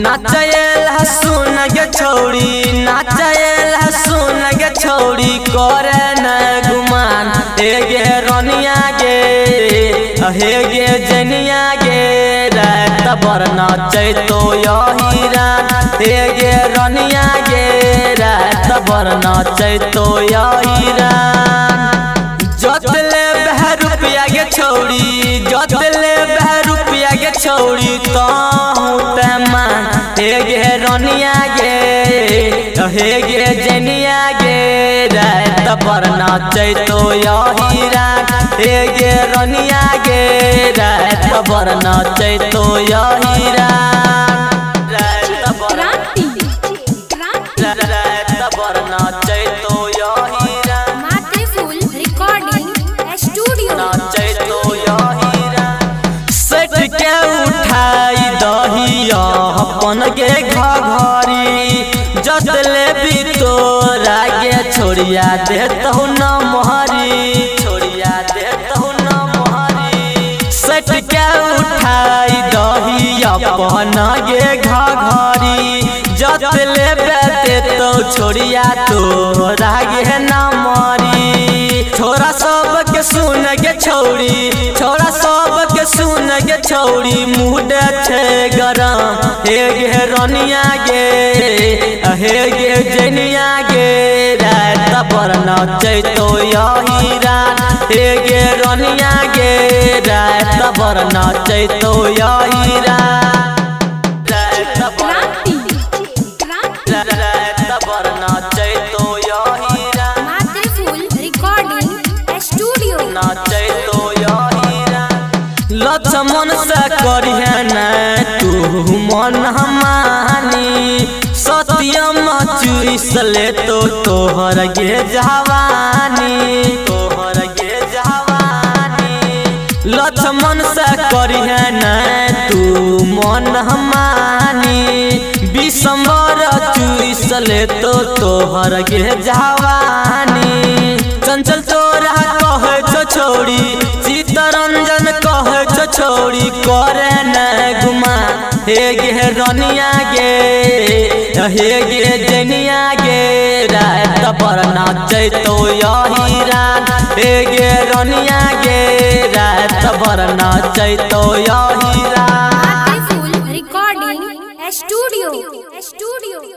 नाचेल हसुन गे छौड़ी नाचेल हसुन गे छौड़ी करे न गुमान हे गे रनिया गे हे गे जनिया गे रात भर नाचे तो यही रात हे गे रनिया गे रात भर नाचे तो यही रात जोतले बह रुपया गे छौड़ी जोतले बह रुपया गे छौड़ी तो हे गे रनिया गे हे गे जनिया गे रात भर नाचे तो यही रात हे गे रनिया गे रात भर नाचे तो यही रात भर नाचे तो यही नाचे तो यही सट के उठाई दहिया अपन गे घरी जतले भी तोरा गे छोड़िया देतहु न मोहरी छोड़िया देतहु न मोहरी सट के उठाई दहिया अपन गे घरी जतले बेते तो छोड़िया तोरा गे न मोहरी छोरा सब के सुन गे छौड़ी छोरा सब के सुन गे छौड़ी मुँह छे गरम हे गे रनिया गे हे गे जनिया गे रात भर नाचे तो यही रात हे गे रनिया गे रात भर नाचे तो यही रात भर नाचे तो यही नाचे तो यही लक्ष्मण से करिहे न तू मन हमानी सत्यम चूस ले तो तोहर गे जवानी तोहर गे जवानी लक्ष्मण से करिहे न तू मन हमानी विषमर चूस ले तो तोहर गे जवानी चंचल तोरा कहे छो छोड़ी चित्तरंजन कहे छो छोड़ी करे न गुमा हे गे रनिया गे हे गे जनिया गे रात भर नाचे तो यही रात हे गे रनिया गे रात भर नाचे तो यही रात रिकॉर्डिंग स्टूडियो